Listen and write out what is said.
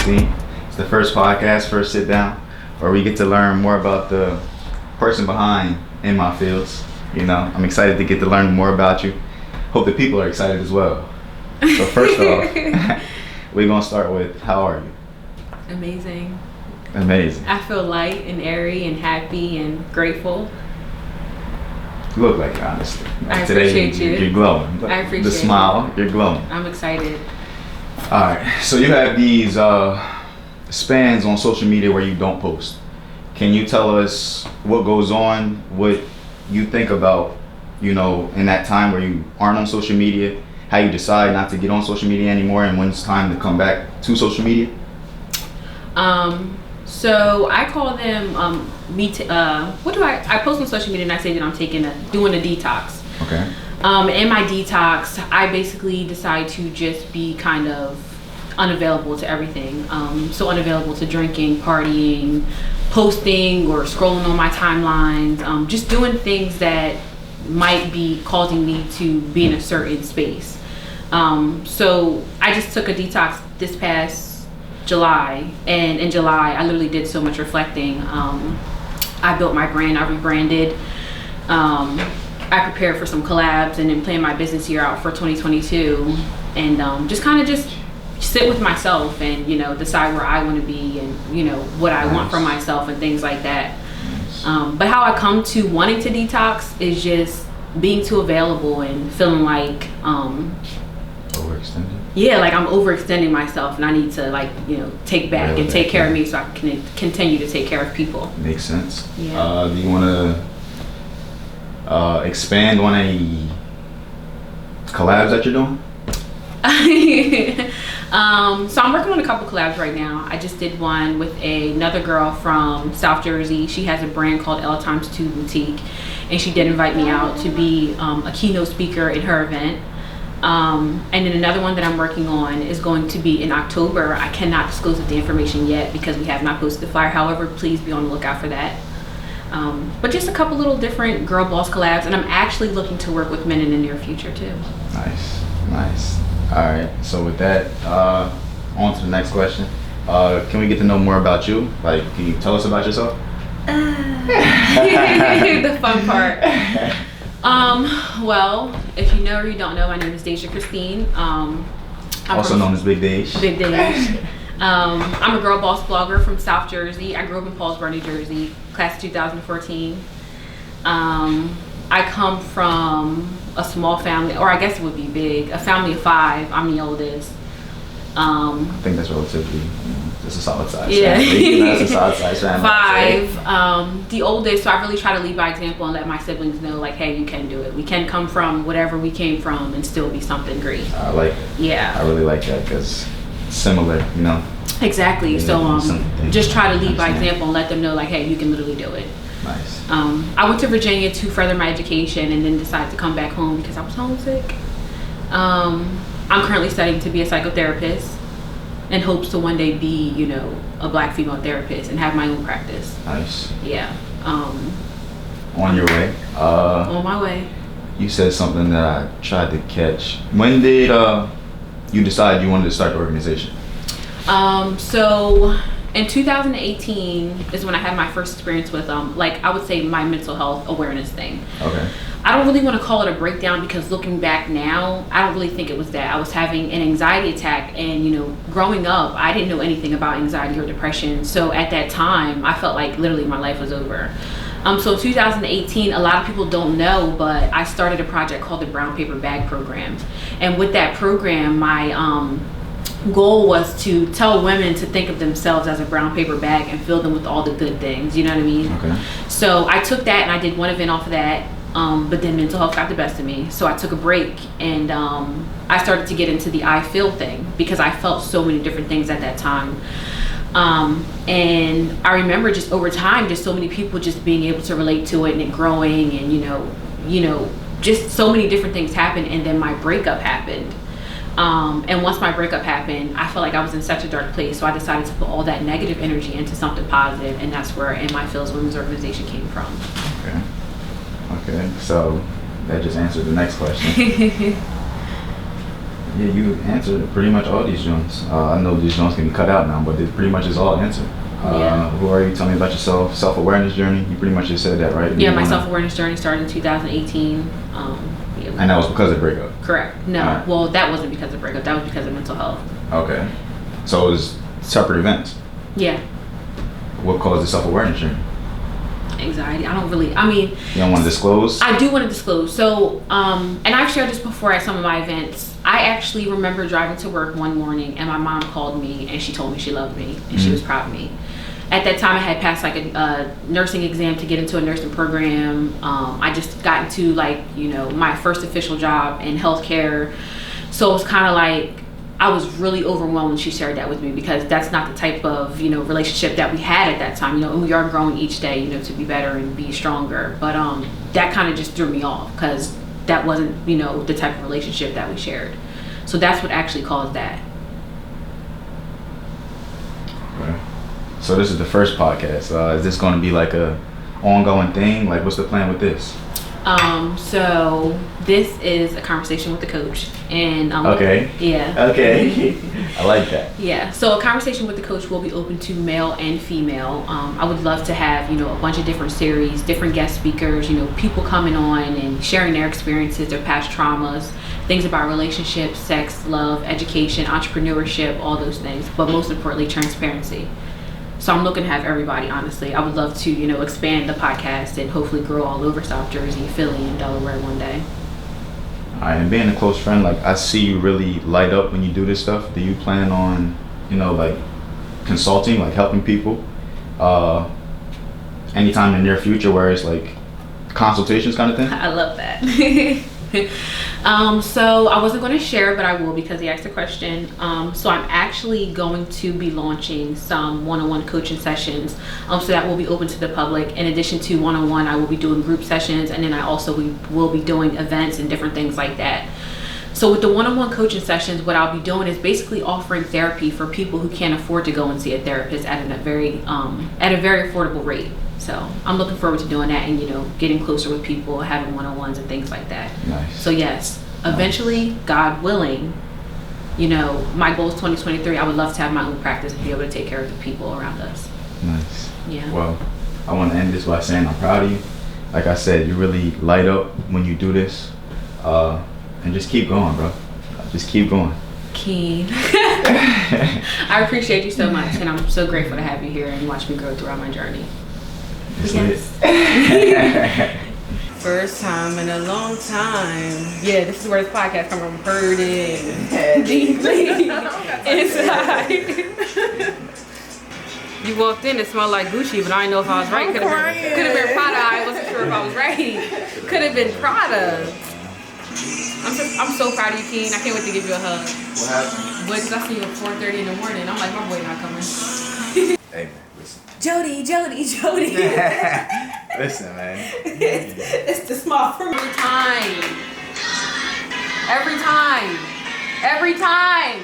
Christine. It's the first podcast, first sit down, where we get to learn more about the person behind In My Fields. You know, I'm excited to get to learn more about you. Hope the people are excited as well. So first off, we're going to start with, how are you? Amazing. Amazing. I feel light and airy and happy and grateful. You look like it, honestly. I today, appreciate you. You're glowing. I appreciate the smile, you're glowing. I'm excited. All right, so you have these spans on social media where you don't post. Can you tell us what goes on, what you think about, you know, in that time where you aren't on social media, how you decide not to get on social media anymore, and when it's time to come back to social media? So I call them I post on social media and I say that I'm doing a detox. Okay. In my detox, I basically decide to just be kind of unavailable to everything. So unavailable to drinking, partying, posting, or scrolling on my timelines, just doing things that might be causing me to be in a certain space. So I just took a detox this past July, and in July I literally did so much reflecting. I built my brand, I rebranded, I prepared for some collabs, and then planned my business year out for 2022, and just kind of just sit with myself and, you know, decide where I want to be and, you know, what I want from myself and things like that. But how I come to wanting to detox is just being too available and feeling like Overextended? Yeah, like I'm overextending myself and I need to, like, you know, take back and take care of me so I can continue to take care of people. Makes sense. Yeah. Do you want to expand on any collabs that you're doing? So I'm working on a couple collabs right now. I just did one with another girl from South Jersey. She has a brand called L Times 2 Boutique, and she did invite me out to be a keynote speaker in her event. And then another one that I'm working on is going to be in October. I cannot disclose the information yet because we have not posted the flyer. However, please be on the lookout for that. But just a couple little different girl boss collabs, and I'm actually looking to work with men in the near future too. Nice. All right, so with that, on to the next question. Can we get to know more about you? Like, can you tell us about yourself? The fun part. Well, if you know or you don't know, my name is Dei'jah Christine. I'm also known as Big Dei'jah. Big Dei'jah. I'm a girl boss blogger from South Jersey. I grew up in Paulsboro, New Jersey, class of 2014. I come from a small family, or I guess it would be big, a family of 5. I'm the oldest. I think that's relatively, just a solid size. Yeah. That's a solid size family. 5. The oldest, so I really try to lead by example and let my siblings know, like, hey, you can do it. We can come from whatever we came from and still be something great. I like it. Yeah. I really like that because similar, you know. Exactly. So just try to lead by Understand. example and let them know, like, hey, you can literally do it. Nice. I went to Virginia to further my education and then decided to come back home because I was homesick. I'm currently studying to be a psychotherapist in hopes to one day be, you know, a Black female therapist and have my own practice. Nice. Yeah. On your way. On my way. You said something that I tried to catch. When did you decide you wanted to start the organization? So in 2018 is when I had my first experience with, like, I would say my mental health awareness thing. Okay. I don't really want to call it a breakdown because looking back now, I don't really think it was that. I was having an anxiety attack, and, you know, growing up, I didn't know anything about anxiety or depression. So at that time, I felt like literally my life was over. So in 2018, a lot of people don't know, but I started a project called the Brown Paper Bag Program. And with that program, my goal was to tell women to think of themselves as a brown paper bag and fill them with all the good things, you know what I mean? Okay. So I took that and I did one event off of that, but then mental health got the best of me. So I took a break and I started to get into the I feel thing because I felt so many different things at that time. And I remember just over time, just so many people just being able to relate to it and it growing, and, you know, just so many different things happened. And then my breakup happened. And once my breakup happened, I felt like I was in such a dark place. So I decided to put all that negative energy into something positive, and that's where In My Fields Women's Organization came from. Okay. So that just answered the next question. Yeah, you answered pretty much all these joints. I know these joints can be cut out now, but it pretty much is all answered. Who are you? Tell me about yourself. Self-awareness journey. You pretty much just said that, right? Yeah, my self-awareness journey started in 2018. And that was because of breakup? Correct. No, right. Well, that wasn't because of breakup. That was because of mental health. Okay. So it was separate events? Yeah. What caused the self-awareness journey? Anxiety. You don't want to disclose? I do want to disclose. So, and I've shared this before at some of my events. I actually remember driving to work one morning and my mom called me and she told me she loved me and she was proud of me. At that time, I had passed like a nursing exam to get into a nursing program. I just got into my first official job in healthcare. So it was kind of like, I was really overwhelmed when she shared that with me because that's not the type of, relationship that we had at that time, and we are growing each day, to be better and be stronger. But that kind of just threw me off because that wasn't, the type of relationship that we shared. So that's what actually caused that. Okay. So this is the first podcast. Is this going to be like a ongoing thing? Like, what's the plan with this? So this is a conversation with the coach, and okay. Yeah. Okay. I like that. Yeah. So a conversation with the coach will be open to male and female. I would love to have a bunch of different series, different guest speakers, people coming on and sharing their experiences, their past traumas, things about relationships, sex, love, education, entrepreneurship, all those things. But most importantly, transparency. So I'm looking to have everybody, honestly. I would love to, expand the podcast and hopefully grow all over South Jersey, Philly, and Delaware one day. All right, and being a close friend, like, I see you really light up when you do this stuff. Do you plan on, consulting, like helping people anytime in the near future where it's like consultations kind of thing? I love that. So I wasn't going to share, but I will because he asked the question. So I'm actually going to be launching some one-on-one coaching sessions. So that will be open to the public. In addition to one-on-one, I will be doing group sessions, and then I also will be doing events and different things like that. So with the one-on-one coaching sessions, what I'll be doing is basically offering therapy for people who can't afford to go and see a therapist at a very affordable rate. So I'm looking forward to doing that and, getting closer with people, having one-on-ones and things like that. Nice. So yes, eventually, God willing, my goal is 2023. I would love to have my own practice and be able to take care of the people around us. Nice. Yeah. Well, I want to end this by saying I'm proud of you. Like I said, you really light up when you do this. And just keep going, bro. Just keep going. Keen. I appreciate you so much, and I'm so grateful to have you here and watch me grow throughout my journey. Yes. First time in a long time. Yeah, this is where this podcast comes from. Hurting deeply inside. You walked in, it smelled like Gucci, but I didn't know if I was right. Could have been Prada. I wasn't sure if I was right. Could have been Prada. I'm so proud of you, Keen. I can't wait to give you a hug. What happened? Because I see you at 4:30 in the morning. I'm like, my boy not coming. Hey, man, listen. Jody. Listen, man. It's the small from every time. Every time.